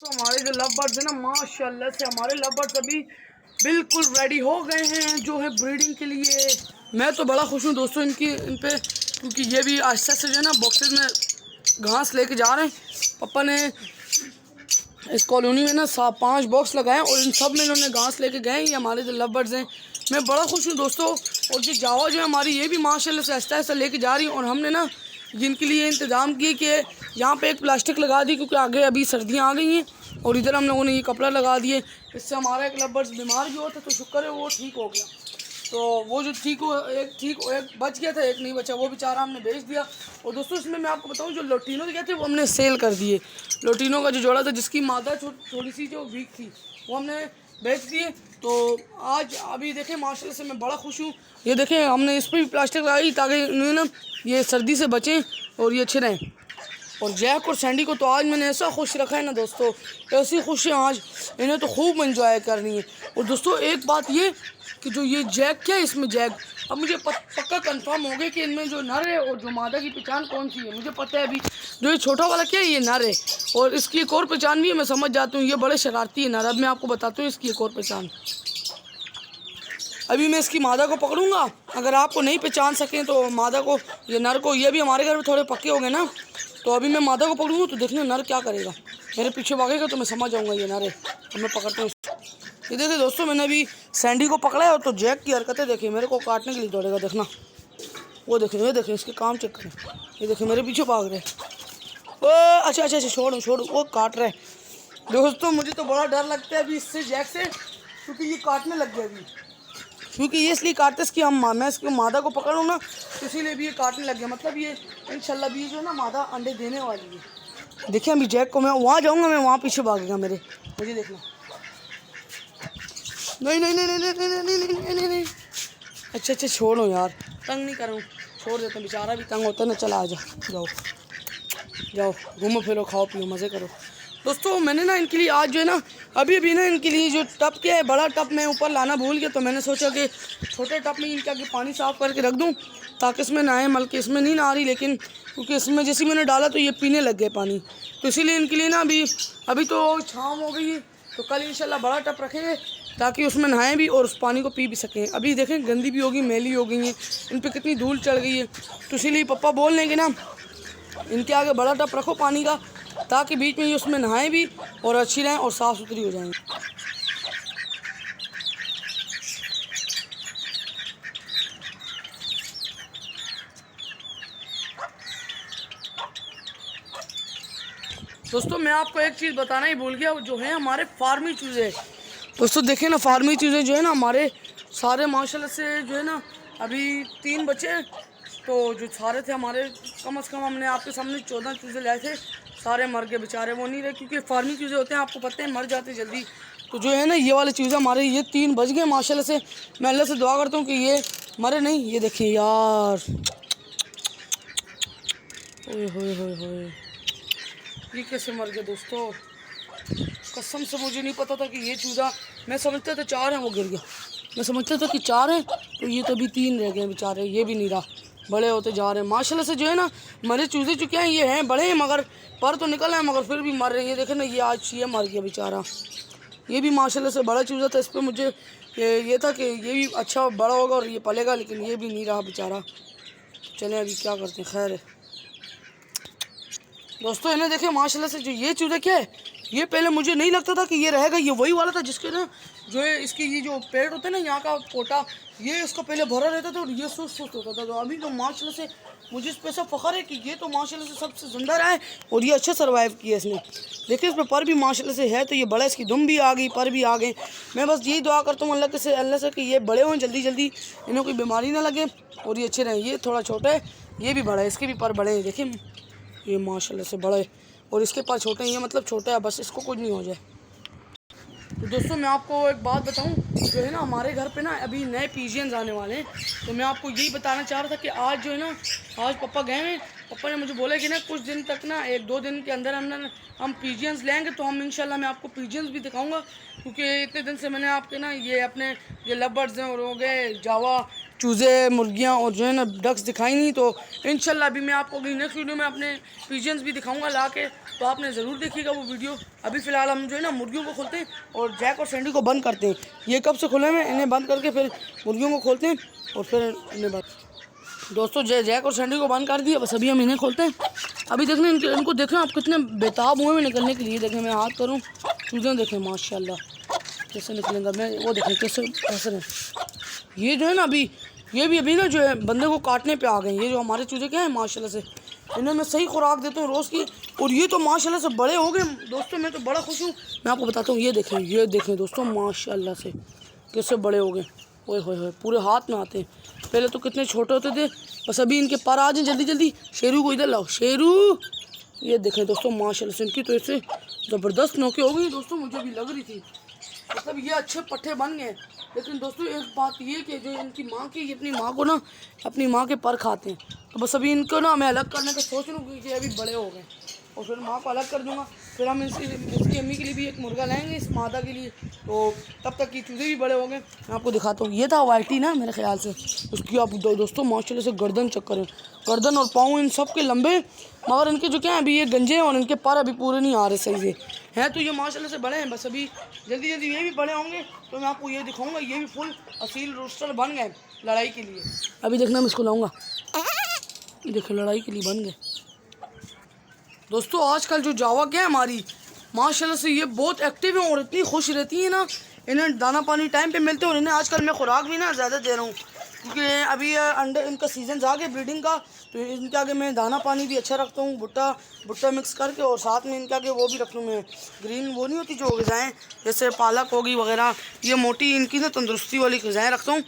तो हमारे जो लव बर्ड्स हैं ना, माशाल्लाह से हमारे लव बर्ड्स अभी बिल्कुल रेडी हो गए हैं जो है ब्रीडिंग के लिए। मैं तो बड़ा खुश हूँ दोस्तों इन पे, क्योंकि ये भी आहिस्ता से जो है ना बॉक्सेस में घास लेके जा रहे हैं। पापा ने इस कॉलोनी में ना 5 बॉक्स लगाए और इन सब में इन्होंने घास लेके गए। ये हमारे जो लव बर्ड्स हैं, मैं बड़ा खुश हूँ दोस्तों। और ये जावा जो है हमारी, ये भी माशाल्लाह से आहिस्ता आहिस्ता लेके जा रही है। और हमने ना जिनके लिए इंतज़ाम किए कि यहाँ पे एक प्लास्टिक लगा दी, क्योंकि आगे अभी सर्दियाँ आ गई हैं। और इधर हम लोगों ने ये कपड़ा लगा दिए, इससे हमारा एक लव बर्ड्स बीमार भी हुआ था, तो शुक्र है वो ठीक हो गया। तो वो जो एक बच गया था, एक नहीं बचा, वो बेचारा हमने बेच दिया। और दोस्तों इसमें मैं आपको बताऊं, जो लोटिनो के थे वो हमने सेल कर दिए। लोटिनो का जो जोड़ा था, जिसकी मादा थोड़ी सी जो वीक थी, वो हमने बेच दिए। तो आज अभी देखें माशाल्लाह से मैं बड़ा खुश हूँ। ये देखें हमने इस पर भी प्लास्टिक लगाई ताकि इन्हें ना ये सर्दी से बचें और ये अच्छे रहें। और जैक और सैंडी को तो आज मैंने ऐसा खुश रखा है ना दोस्तों, ऐसी खुशी आज इन्हें तो खूब एंजॉय करनी है। और दोस्तों एक बात ये कि जो ये जैक क्या है, इसमें जैक अब मुझे पक्का कंफर्म हो गया कि इनमें जो नर है और जो मादा की पहचान कौन सी है मुझे पता है। अभी जो ये छोटा वाला क्या है, ये नर है। और इसकी एक और पहचान भी है, मैं समझ जाती हूँ, ये बड़े शरारती है नर। अब मैं आपको बताता हूँ इसकी एक और पहचान। अभी मैं इसकी मादा को पकड़ूंगा, अगर आपको नहीं पहचान सकें तो मादा को, ये नर को, ये भी हमारे घर में थोड़े पक्के हो गए ना, तो अभी मैं मादा को पकड़ूंगा तो देखना नर क्या करेगा। मेरे पीछे भागेगा तो मैं समझ जाऊंगा ये नर है। तो मैं पकड़ता हूँ। ये देखिए दोस्तों, मैंने अभी सैंडी को पकड़ा है, तो जैक की हरकतें देखिए, मेरे को काटने के लिए दौड़ेगा, देखना। वो देखें, ये देखें इसके काम चेक करें। ये देखें मेरे पीछे भाग रहे। ओ अच्छा, छोड़ो, वो काट रहे। दोस्तों मुझे तो बड़ा डर लगता है अभी इससे, जैक से, क्योंकि ये काटने लग गया अभी। क्योंकि ये इसलिए काटते कि मैं इसको मादा को पकड़ूँ ना, तो इसीलिए भी ये काटने लग गया। मतलब ये इंशाल्लाह भी जो है ना मादा अंडे देने वाली है। देखिए अभी जैक को मैं वहाँ जाऊँगा, मैं वहाँ पीछे भागेगा मेरे, मुझे देखना। नहीं। अच्छा छोड़ो यार, तंग नहीं करूँ, छोड़ देता हूँ, बेचारा भी तंग होता है ना। चला आ जाओ घूमो फिरो, खाओ पियो, मज़े करो। दोस्तों मैंने ना इनके लिए आज जो है ना अभी ना इनके लिए जो टब क्या है, बड़ा टब मैं ऊपर लाना भूल गया, तो मैंने सोचा कि छोटे टब में इनके आगे पानी साफ़ करके रख दूं ताकि इसमें नहाए। बल्कि इसमें नहीं नहा रही, लेकिन क्योंकि इसमें जैसे मैंने डाला तो ये पीने लग गए पानी, तो इसीलिए इनके लिए ना अभी तो शाम हो गई है, तो कल इंशाल्लाह बड़ा टब रखेंगे ताकि उसमें नहाएं भी और उस पानी को पी भी सकें। अभी देखें गंदी भी होगी, मैली हो गई है, इन पर कितनी धूल चढ़ गई है। तो इसीलिए पापा बोल रहे हैं कि ना इनके आगे बड़ा टब रखो पानी का, ताकि बीच में ये उसमें नहाएं भी और अच्छी रहें और साफ़ सुथरी हो जाएंगी। दोस्तों मैं आपको एक चीज़ बताना ही भूल गया, जो है हमारे फार्मी चूज़े। दोस्तों देखें ना, फार्मी चूज़े जो है ना हमारे सारे माशाल्लाह से जो है ना अभी 3 बचे। तो जो सारे थे हमारे, कम से कम हमने आपके सामने 14 चूज़े लाए थे, सारे मर गए बेचारे। वो नहीं रहे, क्योंकि फार्मी चूज़े होते हैं आपको पता है मर जाते जल्दी। तो जो है ना ये वाले चूज़े हमारे, ये 3 बच गए माशाल्लाह से। मैं अल्लाह से दुआ करता हूँ कि ये मरे नहीं। ये देखिए यार, ओए ये कैसे मर गया दोस्तों। कसम से मुझे नहीं पता था कि ये चूज़ा, मैं समझता था 4 हैं, वो गिर गया। मैं समझता था कि 4 हैं, तो ये तो अभी 3 रह गए बेचारे। ये भी नहीं रहा, बड़े होते जा रहे हैं माशाल्लाह से। जो है ना मरे चूज़े चुके हैं, ये हैं बड़े हैं, मगर पर तो निकल आए, मगर फिर भी मर रहे हैं। ये देखे ना, ये आज ये मर गया बेचारा। ये भी माशाल्लाह से बड़ा चूज़ा था, इस पर मुझे ये था कि ये भी अच्छा बड़ा होगा और ये पलेगा, लेकिन ये भी नहीं रहा बेचारा। चलें अभी क्या करते हैं, खैर है। दोस्तों इन्हें देखें माशाल्लाह से, जो ये चूज़ा क्या है, ये पहले मुझे नहीं लगता था कि ये रहेगा। ये वही वाला था जिसके ना जो है इसकी ये जो पेड़ होते हैं ना, यहाँ का पोटा, ये इसका पहले भरा रहता था और ये सुस्त होता था। तो अभी तो माशाल्लाह से मुझे इस पर ऐसा फ़ख्र है कि ये तो माशाल्लाह से सबसे ज़िंदा रहा है और ये अच्छा सर्वाइव किया इसने। देखिए इस पर पर भी माशाल्लाह से है, तो ये बड़ा, इसकी दुम भी आ गई, पर भी आ गए। मैं बस यही दुआ करता हूँ अल्लाह से कि ये बड़े हों जल्दी, इन्हें कोई बीमारी ना लगे और ये अच्छे रहें। ये थोड़ा छोटा है, ये भी बड़ा है, इसके भी पर बड़े हैं। देखिए ये माशाल्लाह से बड़ा है और इसके पास छोटे हैं, ये मतलब छोटा है, बस इसको कुछ नहीं हो जाए। तो दोस्तों मैं आपको एक बात बताऊं, जो है ना हमारे घर पे ना अभी नए पीजियंस आने वाले हैं। तो मैं आपको यही बताना चाह रहा था कि आज जो है ना, आज पापा गए हैं, पापा ने मुझे बोला कि ना कुछ दिन तक ना, 1-2 दिन के अंदर हम पीजियंस लेंगे। तो हम इंशाल्लाह मैं आपको पीजियंस भी दिखाऊंगा, क्योंकि इतने दिन से मैंने आपके ना ये अपने ये लव बर्ड्स हैं और हो गए जावा, चूज़े, मुर्गियाँ और जो है ना डक्स दिखाई नहीं। तो इंशाल्लाह अभी मैं आपको अगली नेक्स्ट वीडियो में अपने पिजन्स भी दिखाऊंगा ला के, तो आपने ज़रूर देखिएगा वो वीडियो। अभी फ़िलहाल हम जो है ना मुर्गियों को खोलते हैं और जैक और सैंडी को बंद करते हैं। ये कब से खुले हुए हैं, इन्हें बंद करके फिर मुर्गियों को खोलते हैं और फिर इन्हें बंद। दोस्तों जैक और सैंडी को बंद कर दिया, बस अभी हम इन्हें खोलते हैं। अभी देखने इनको देखें आप कितने बेताब हुए हैं निकलने के लिए। देखें मैं हाथ करूँ, चूज़ें देखें माशाल्लाह कैसे निकलेंगे। मैं वो देखें कैसे फंस रहे हैं। ये जो है ना अभी ये भी अभी ना जो है बंदे को काटने पे आ गए। ये जो हमारे चूज़े क्या हैं माशाल्लाह से, इन्हें मैं सही खुराक देता हूँ रोज़ की, और ये तो माशाल्लाह से बड़े हो गए दोस्तों। मैं तो बड़ा खुश हूँ। मैं आपको बताता हूँ, ये देखें दोस्तों माशाल्लाह से कैसे बड़े हो गए। ओए होए होए पूरे हाथ में आते हैं। पहले तो कितने छोटे होते थे। बस अभी इनके पर आ जाए जल्दी जल्दी। शेरू को इधर लाओ, शेरू। ये देखें दोस्तों माशाल्लाह से इनकी तो ऐसे ज़बरदस्त नौके हो गई दोस्तों, मुझे भी लग रही थी। मतलब ये अच्छे पट्टे बन गए। लेकिन दोस्तों एक बात ये कि जो इनकी माँ की, अपनी माँ को ना अपनी माँ के पर खाते हैं। तो बस अभी इनको ना मैं अलग करने का सोच रहा हूँ क्योंकि अभी बड़े हो गए, और फिर माँ को अलग कर दूँगा। फिर हम इसकी अम्मी के लिए भी एक मुर्गा लाएंगे इस मादा के लिए। तो तब तक ये चूज़े भी बड़े हो गए। मैं आपको दिखाता हूँ। ये था वाइटी ना मेरे ख्याल से, उसकी आप दोस्तों माशाल्लाह से गर्दन चेक करें। गर्दन और पाँव इन सब के लंबे, मगर इनके जो क्या है अभी ये गंजे हैं और इनके पर अभी पूरे नहीं आ रहे सही से हैं। तो ये माशाल्लाह से बड़े हैं। बस अभी जल्दी जल्दी ये भी बड़े होंगे तो मैं आपको ये दिखाऊंगा। ये भी फुल असील रोस्टर बन गए लड़ाई के लिए। अभी देखना मैं इसको लाऊंगा। देखो लड़ाई के लिए बन गए दोस्तों। आजकल जो जावा क्या है हमारी माशाल्लाह से ये बहुत एक्टिव है और इतनी खुश रहती है ना। इन्हें दाना पानी टाइम पे मिलते हैं और इन्हें आजकल मैं खुराक भी ना ज़्यादा दे रहा हूँ क्योंकि अभी अंडे इनका सीज़न आ गया ब्रीडिंग का। तो इनके आगे मैं दाना पानी भी अच्छा रखता हूँ, भुट्टा मिक्स करके, और साथ में इनके आगे वो भी रख लूँ मैं ग्रीन, वो नहीं होती जो ग़िज़ाएँ जैसे पालक होगी वगैरह, ये मोटी इनकी ना तंदुरुस्ती वाली ग़िज़ाएँ रखता हूँ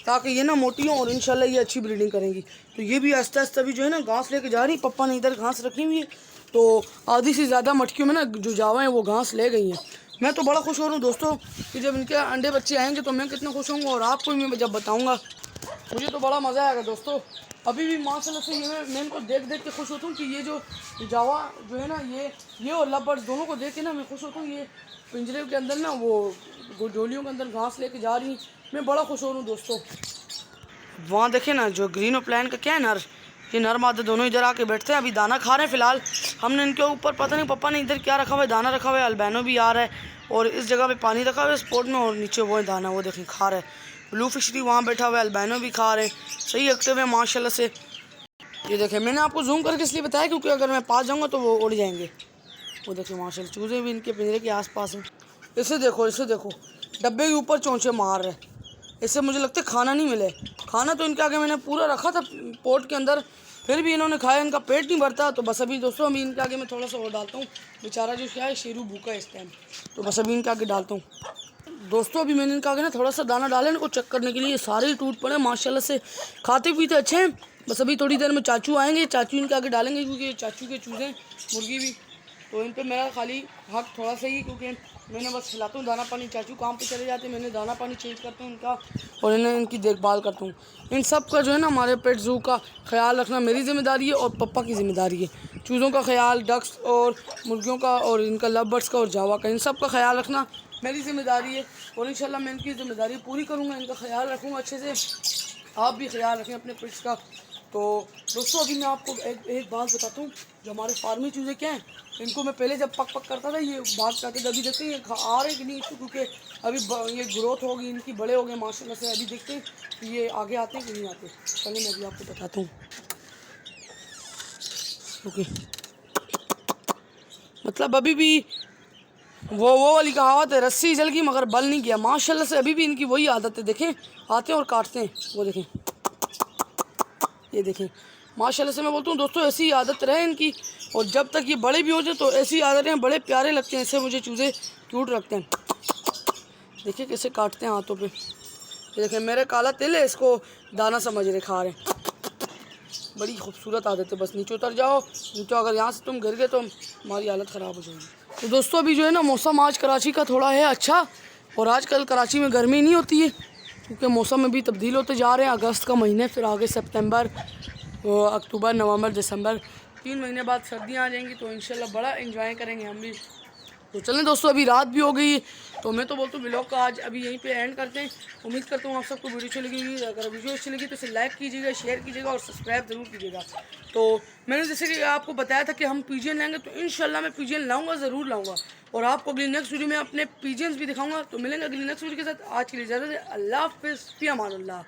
ताकि ये ना मोटी हों और इंशाल्लाह ये अच्छी ब्रीडिंग करेंगी। तो ये भी आहिस्ता आहिस्ता भी जो है ना घास लेके जा रही। पप्पा ने इधर घास रखी हुई है, तो आधी से ज़्यादा मटकियों में ना जो जावा हैं वो घास ले गई हैं। मैं तो बड़ा खुश हो रहा हूँ दोस्तों कि जब इनके अंडे बच्चे आएंगे तो मैं कितना खुश होऊंगा, और आपको भी मैं जब बताऊंगा मुझे तो बड़ा मज़ा आएगा दोस्तों। अभी भी माशाल्लाह से ये मैं इनको देख देख के खुश होता हूँ कि ये जो जावा जो है ना ये और लव दोनों को देख के ना मैं खुश होता हूँ। ये पिंजरे के अंदर ना वो डोलियों के अंदर घास लेके जा रही, मैं बड़ा खुश हो रहा हूँ दोस्तों। वहाँ देखे ना जो ग्रीनो प्लान का क्या है नर, ये नर मादे दोनों इधर आके बैठते हैं। अभी दाना खा रहे हैं फ़िलहाल। हमने इनके ऊपर पता नहीं पापा ने इधर क्या रखा हुआ है, दाना रखा हुआ है। अल्बानो भी आ रहा है और इस जगह पे पानी रखा हुआ है स्पॉट में, और नीचे वो है दाना, वो देखें खा रहे हैं। ब्लू फिशरी वहाँ बैठा हुआ है, अल्बानो भी खा रहे हैं। सही एक्टिव है माशाल्लाह से। ये देखें मैंने आपको जूम करके इसलिए बताया क्योंकि अगर मैं पास जाऊँगा तो वो उड़ जाएंगे। वो देखें माशाल्लाह चूज़े भी इनके पिंजरे के आसपास हैं। इसे देखो डब्बे के ऊपर चोंचे मार रहे। इससे मुझे लगता है खाना नहीं मिले। खाना तो इनके आगे मैंने पूरा रखा था पोट के अंदर, फिर भी इन्होंने खाया, इनका पेट नहीं भरता। तो बस अभी दोस्तों अभी इनके आगे मैं थोड़ा सा और डालता हूँ। बेचारा जो क्या है शेरू भूखा है इस टाइम, तो बस अभी इनके आगे डालता हूँ दोस्तों। अभी मैंने इनके आगे ना थोड़ा सा दाना डाला इनको चेक करने के लिए। सारे ही टूट पड़े माशाल्लाह से, खाते पीते अच्छे हैं। बस अभी थोड़ी देर में चाचू आएंगे, चाचू इनके आगे डालेंगे क्योंकि चाचू के चूज़े मुर्गी भी, तो इन पर मेरा खाली हक थोड़ा सा ही, क्योंकि मैंने बस खिलाता हूँ दाना पानी। चाचू काम पे चले जाते हैं, मैंने दाना पानी चेंज करता हूँ इनका और इन्हें इनकी देखभाल करता हूँ। इन सब का जो है ना हमारे पेट ज़ू का ख्याल रखना मेरी ज़िम्मेदारी है और पप्पा की ज़िम्मेदारी है। चूज़ों का ख्याल, डक्स और मुर्गियों का और इनका लव बर्ड्स का और जावा का, इन सब का ख्याल रखना मेरी ज़िम्मेदारी है और इंशाल्लाह मैं इनकी ज़िम्मेदारी पूरी करूँगा, इनका ख्याल रखूँगा अच्छे से। आप भी ख्याल रखें अपने पेट्स का। तो दोस्तों अभी मैं आपको एक बात बताता हूँ, जो हमारे फार्मी चूज़े क्या हैं, इनको मैं पहले जब पक करता था ये भाग करते थे। अभी देखते हैं ये आ रहे कि नहीं इसको, क्योंकि अभी ये ग्रोथ होगी इनकी, बड़े हो गए माशाल्लाह से। अभी देखते हैं कि ये आगे आते हैं कि नहीं आते। चलिए मैं अभी आपको बताता हूँ। ओके, मतलब अभी भी वो वाली कहावत है, रस्सी जल गई मगर बल नहीं गया। माशाल्लाह से अभी भी इनकी वही आदत है। देखें आते हैं और काटते हैं, वो देखें, ये देखें माशाल्लाह से। मैं बोलता हूँ दोस्तों ऐसी आदत रहे इनकी, और जब तक ये बड़े भी हो जाए तो ऐसी आदतें बड़े प्यारे लगते हैं। ऐसे मुझे चूज़े क्यूट रखते हैं। देखिए कैसे काटते हैं हाथों पे। ये देखें मेरे काला तिल है, इसको दाना समझ रहे, खा रहे हैं। बड़ी खूबसूरत आदत है। बस नीचे उतर जाओ, नीचे अगर यहाँ से तुम गिर गए तो हमारी हालत ख़राब हो जाएगी। तो दोस्तों अभी जो है ना मौसम आज कराची का थोड़ा है अच्छा, और आजकल कराची में गर्मी नहीं होती है क्योंकि मौसम में भी तब्दील होते जा रहे हैं। अगस्त का महीने, फिर आगे सितंबर, अक्टूबर, नवंबर, दिसंबर, 3 महीने बाद सर्दियाँ आ जाएंगी। तो इंशाल्लाह बड़ा एंजॉय करेंगे हम भी। तो चलें दोस्तों, अभी रात भी हो गई, तो मैं तो बोलता हूँ व्लॉग का आज अभी यहीं पे एंड करते हैं। उम्मीद करता हूँ आप सबको वीडियो अच्छी लगी होगी। अगर वीडियो अच्छी लगी तो इसे लाइक कीजिएगा, शेयर कीजिएगा और सब्सक्राइब ज़रूर कीजिएगा। तो मैंने जैसे कि आपको बताया था कि हम पीजियन लाएंगे, तो इंशाल्लाह मैं पीजियन लाऊंगा, ज़रूर लाऊंगा। और आपको अगली नेक्स्ट वीडियो में अपने पीजियंस भी दिखाऊंगा। तो मिलेंगे अगली नेक्स्ट वीडियो के साथ। आज के लिए इजाज़त है, अल्लाह हाफ़िज़, फ़ी अमानिल्लाह।